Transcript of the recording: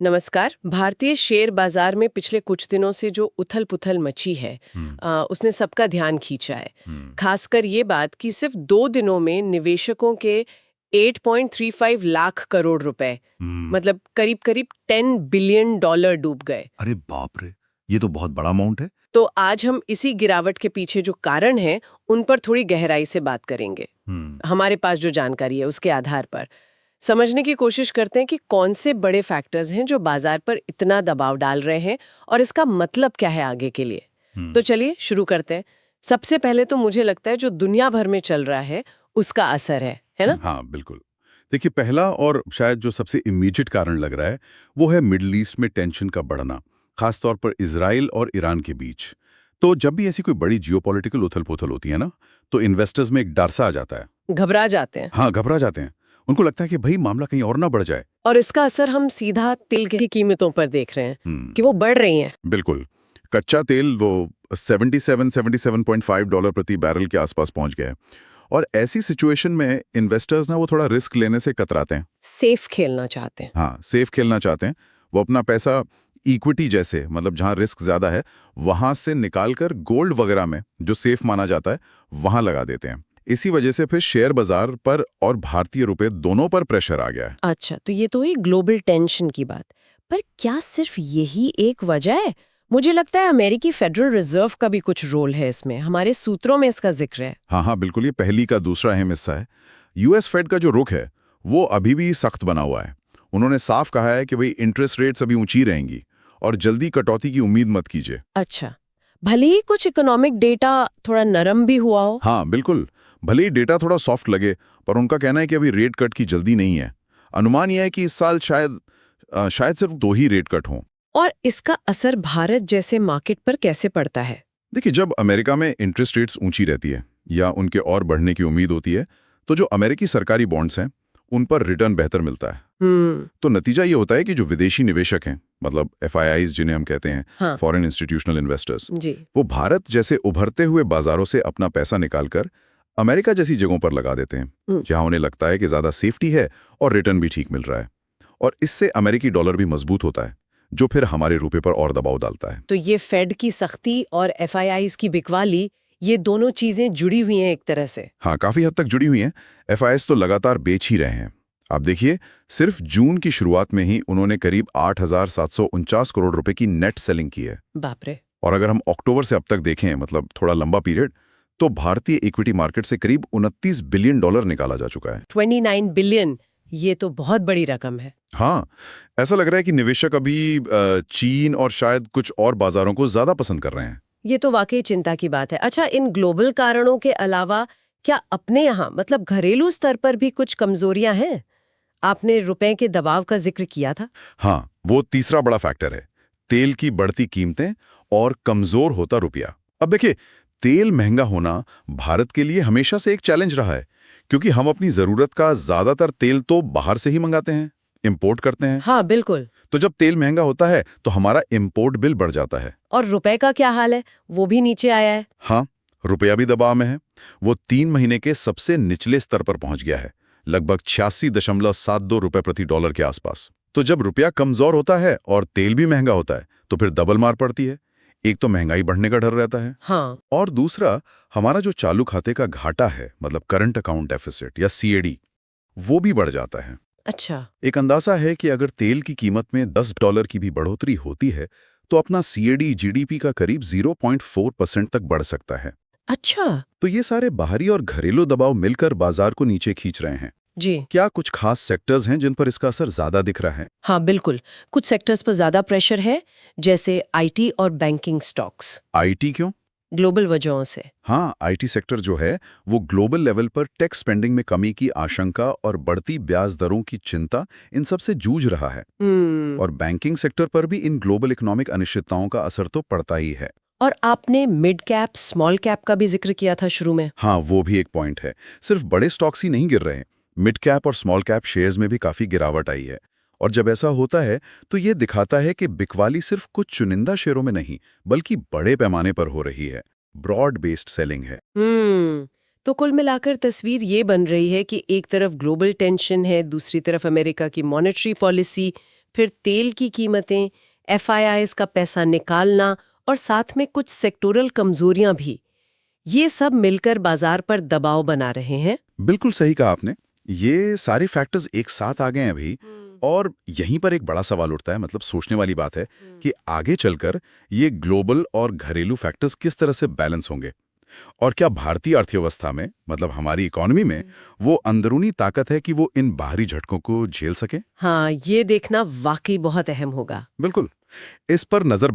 नमस्कार। भारतीय शेयर बाजार में पिछले कुछ दिनों से जो उथल-पुथल मची है उसने सबका ध्यान खींचा है। खासकर ये बात कि सिर्फ 2 दिनों में निवेशकों के 8.35 लाख करोड़ रुपए मतलब करीब-करीब $10 बिलियन डूब गए। अरे बाप रे, ये तो बहुत बड़ा अमाउंट है। तो आज हम इसी गिरावट के पीछे जो कारण हैं उन पर थोड़ी गहराई से बात करेंगे। हमारे पास जो जानकारी है उसके आधार पर समझने की कोशिश करते हैं कि कौन से बड़े फैक्टर्स हैं जो बाजार पर इतना दबाव डाल रहे हैं और इसका मतलब क्या है आगे के लिए। तो चलिए शुरू करते हैं। सबसे पहले तो मुझे लगता है जो दुनिया भर में चल रहा है उसका असर है ना? हाँ, बिल्कुल। देखिए, पहला और शायद जो सबसे इमीडिएट कारण लग रहा है, वो है मिडल ईस्ट में टेंशन का बढ़ना, खासतौर पर इजराइल और ईरान के बीच। तो जब भी ऐसी कोई बड़ी जियोपॉलिटिकल उथल-पुथल होती है ना, तो इन्वेस्टर्स में एक डर सा आ जाता है। घबरा जाते हैं। हाँ, घबरा जाते हैं। उनको लगता है कि भाई मामला कहीं और ना बढ़ जाए। और इसका असर हम सीधा तेल की कीमतों पर देख रहे हैं कि वो बढ़ रही हैं। बिल्कुल। कच्चा तेल वो 77.5 डॉलर प्रति बैरल के आसपास पहुंच गया है। और ऐसी सिचुएशन में इन्वेस्टर्स ना वो थोड़ा रिस्क लेने से कतराते हैं। सेफ खेलना चाहते हैं। हाँ, सेफ खेलना चाहते हैं। वो अपना पैसा इक्विटी जैसे, मतलब जहां रिस्क ज्यादा है, वहां से निकालकर गोल्ड वगैरह में, जो सेफ माना जाता है, वहां लगा देते हैं। इसी वजह से फिर शेयर बाजार पर और भारतीय रुपए दोनों पर प्रेशर आ गया है। अच्छा, तो ये तो हुई ग्लोबल टेंशन की बात। पर क्या सिर्फ यही एक वजह है? मुझे लगता है अमेरिकी फेडरल रिजर्व का भी कुछ रोल है इसमें। हमारे सूत्रों में इसका जिक्र है। हाँ, बिल्कुल। ये पहली का दूसरा अहम हिस्सा है। यूएस फेड का जो रुख है वो अभी भी सख्त बना हुआ है। उन्होंने साफ कहा है कि भाई इंटरेस्ट रेट्स अभी ऊंची रहेंगी और जल्दी कटौती की उम्मीद मत कीजिए। अच्छा, भले ही कुछ इकोनॉमिक डेटा थोड़ा नरम भी हुआ हो। हाँ, बिल्कुल। भले ही डेटा थोड़ा सॉफ्ट लगे, पर उनका कहना है कि अभी रेट कट की जल्दी नहीं है। अनुमान यह है कि इस साल शायद सिर्फ 2 ही रेट कट हों। और इसका असर भारत जैसे मार्केट पर कैसे पड़ता है? देखिए, जब अमेरिका में इंटरेस्ट रेट्स ऊंची रहती है या उनके और बढ़ने की उम्मीद होती है, तो जो अमेरिकी सरकारी बॉन्ड्स हैं उन पर रिटर्न बेहतर मिलता है। तो नतीजा ये होता है कि जो विदेशी निवेशक हैं, मतलब FIIs जिन्हें हम कहते हैं, हाँ। फॉरेन इंस्टीट्यूशनल इन्वेस्टर्स, जी। वो भारत जैसे उभरते हुए बाजारों से अपना पैसा निकालकर अमेरिका जैसी जगहों पर लगा देते हैं, जहां उन्हें लगता है कि ज्यादा सेफ्टी है और रिटर्न भी ठीक मिल रहा है। और इससे अमेरिकी डॉलर भी मजबूत होता है, जो फिर हमारे रुपए पर और दबाव डालता है। तो ये फेड की सख्ती और FIIs की बिकवाली, ये दोनों चीजें जुड़ी हुई हैं एक तरह से। हाँ, काफी हद तक जुड़ी हुई हैं। FIIs तो लगातार बेच ही रहे हैं। आप देखिए, सिर्फ जून की शुरुआत में ही उन्होंने करीब 8,749 करोड़ रुपए की नेट सेलिंग की है। बाप रे। और अगर हम अक्टूबर से अब तक देखें, मतलब थोड़ा लंबा पीरियड, तो भारतीय इक्विटी मार्केट से करीब 29 बिलियन डॉलर निकाला जा चुका है। 29 बिलियन, ये तो बहुत बड़ी रकम है। हाँ, ऐसा लग रहा है कि निवेशक अभी चीन और शायद कुछ और बाजारों को ज्यादा पसंद कर रहे हैं। ये तो वाकई चिंता की बात है। अच्छा, इन ग्लोबल कारणों के अलावा क्या अपने यहाँ मतलब घरेलू स्तर पर भी कुछ कमजोरियां हैं? आपने रुपए के दबाव का जिक्र किया था। हाँ, वो तीसरा बड़ा फैक्टर है, तेल की बढ़ती कीमतें और कमजोर होता रुपया। अब देखिए, तेल महंगा होना भारत के लिए हमेशा से एक चैलेंज रहा है, क्योंकि हम अपनी जरूरत का ज्यादातर तेल तो बाहर से ही मंगाते हैं, इंपोर्ट करते हैं। हाँ बिल्कुल। तो जब तेल महंगा होता है तो हमारा इंपोर्ट बिल बढ़ जाता है। और रुपए का क्या हाल है? वो भी नीचे आया है। हाँ, रुपया भी दबाव में है। वो 3 महीने के सबसे निचले स्तर पर पहुंच गया है, लगभग 86.72 रुपए प्रति डॉलर के आसपास। तो जब रुपया कमजोर होता है और तेल भी महंगा होता है, तो फिर डबल मार पड़ती है। एक तो महंगाई बढ़ने का डर रहता है, हाँ। और दूसरा हमारा जो चालू खाते का घाटा है, मतलब करंट अकाउंट डेफिसिट या CAD, वो भी बढ़ जाता है। अच्छा। एक अंदाजा है कि अगर तेल की कीमत में $10 की भी बढ़ोतरी होती है, तो अपना CAD GDP का करीब 0.4% तक बढ़ सकता है। अच्छा। तो ये सारे बाहरी और घरेलू दबाव मिलकर बाजार को नीचे खींच रहे हैं। जी। क्या कुछ खास सेक्टर्स हैं जिन पर इसका असर ज्यादा दिख रहा है? हाँ बिल्कुल, कुछ सेक्टर्स पर ज्यादा प्रेशर है, जैसे IT और बैंकिंग स्टॉक्स। IT क्यों? ग्लोबल वजहों से। हाँ, IT सेक्टर जो है वो ग्लोबल लेवल पर टेक स्पेंडिंग में कमी की आशंका और बढ़ती ब्याज दरों की चिंता, इन सब से जूझ रहा है। और बैंकिंग सेक्टर पर भी इन ग्लोबल इकोनॉमिक अनिश्चितताओं का असर तो पड़ता ही है। और आपने मिड कैप स्मॉल कैप का भी जिक्र किया था शुरू में। हाँ, वो भी एक पॉइंट है। सिर्फ बड़े स्टॉक्स ही नहीं गिर रहे हैं, मिड कैप और स्मॉल कैप शेयर्स में भी काफी गिरावट आई है। और जब ऐसा होता है तो ये दिखाता है कि बिकवाली सिर्फ कुछ चुनिंदा शेयरों में नहीं, बल्कि बड़े पैमाने पर हो रही है। ब्रॉड बेस्ड सेलिंग है। तो कुल मिलाकर तस्वीर ये बन रही है कि एक तरफ ग्लोबल टेंशन है, दूसरी तरफ अमेरिका की मॉनेटरी पॉलिसी, फिर तेल की कीमतें, FIIs का पैसा निकालना और साथ में कुछ सेक्टोरल कमजोरियां भी, ये सब मिलकर बाजार पर दबाव बना रहे हैं। बिल्कुल सही कहा आपने। ये सारे फैक्टर्स एक साथ आ गए हैं अभी, और यहीं पर एक बड़ा सवाल उठता है, मतलब सोचने वाली बात है कि आगे चलकर ये ग्लोबल और घरेलू फैक्टर्स किस तरह से बैलेंस होंगे, और क्या भारतीय अर्थव्यवस्था में, मतलब हमारी इकोनॉमी में, वो अंदरूनी ताकत है कि वो इन बाहरी झटकों को झेल सके। हाँ, ये देखना वाकई बहुत अहम होगा। बिल्कुल। इस पर नजर